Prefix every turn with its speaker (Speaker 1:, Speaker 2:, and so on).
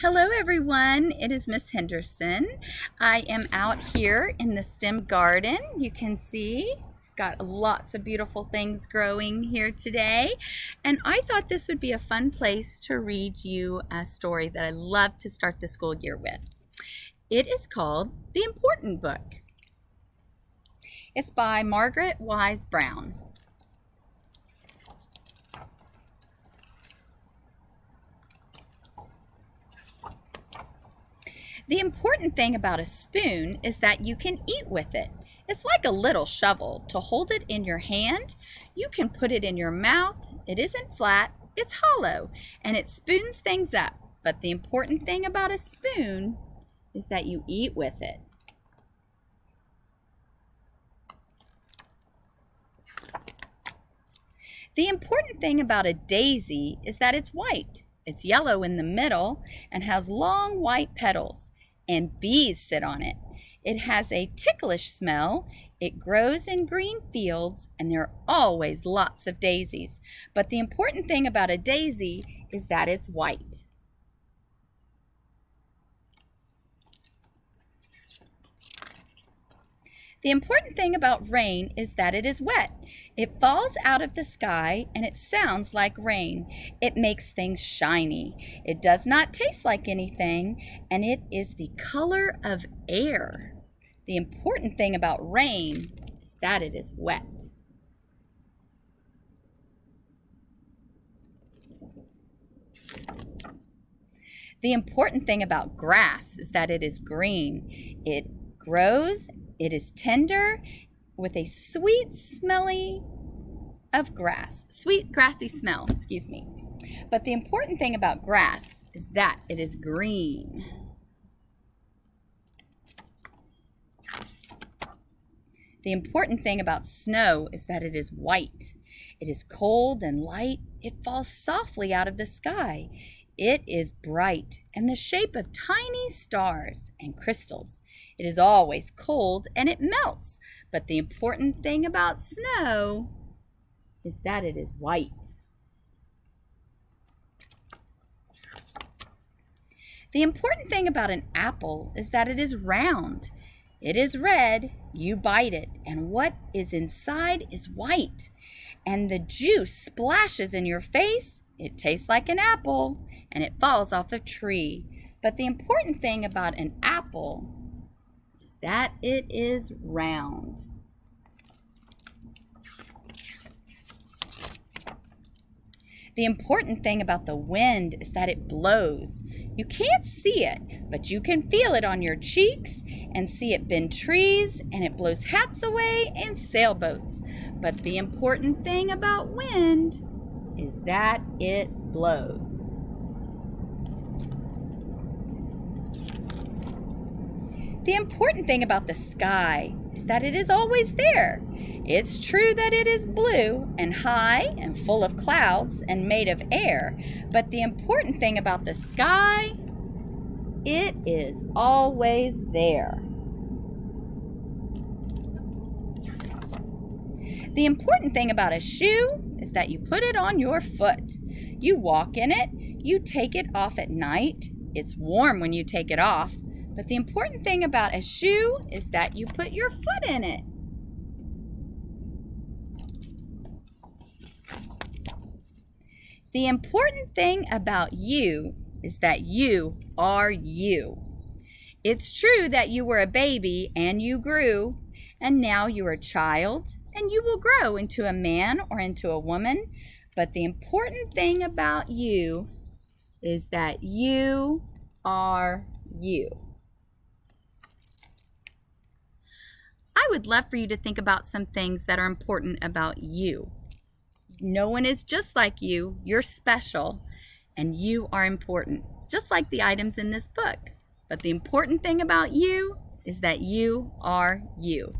Speaker 1: Hello everyone, it is Miss Henderson. I am out here in the STEM garden. You can see got lots of beautiful things growing here today, and I thought this would be a fun place to read you a story that I love to start the school year with. It is called The Important Book. It's by Margaret Wise Brown. The important thing about a spoon is that you can eat with it. It's like a little shovel. To hold it in your hand, you can put it in your mouth. It isn't flat, it's hollow, and it spoons things up. But the important thing about a spoon is that you eat with it. The important thing about a daisy is that it's white. It's yellow in the middle and has long white petals, and bees sit on it. It has a ticklish smell. It grows in green fields, and there are always lots of daisies. But the important thing about a daisy is that it's white. The important thing about rain is that it is wet. It falls out of the sky and it sounds like rain. It makes things shiny. It does not taste like anything, and it is the color of air. The important thing about rain is that it is wet. The important thing about grass is that it is green. It grows, it is tender, with a sweet grassy smell, excuse me. But the important thing about grass is that it is green. The important thing about snow is that it is white. It is cold and light. It falls softly out of the sky. It is bright and the shape of tiny stars and crystals. It is always cold and it melts. But the important thing about snow is that it is white. The important thing about an apple is that it is round. It is red, you bite it, and what is inside is white. And the juice splashes in your face. It tastes like an apple, and it falls off a tree. But the important thing about an apple is that it is round. The important thing about the wind is that it blows. You can't see it, but you can feel it on your cheeks and see it bend trees, and it blows hats away and sailboats. But the important thing about wind is that it blows. The important thing about the sky is that it is always there. It's true that it is blue and high and full of clouds and made of air, but the important thing about the sky, it is always there. The important thing about a shoe is that you put it on your foot. You walk in it, you take it off at night. It's warm when you take it off, but the important thing about a shoe is that you put your foot in it. The important thing about you is that you are you. It's true that you were a baby and you grew, and now you are a child, and you will grow into a man or into a woman. But the important thing about you is that you are you. I would love for you to think about some things that are important about you. No one is just like you. You're special, and you are important, just like the items in this book. But the important thing about you is that you are you.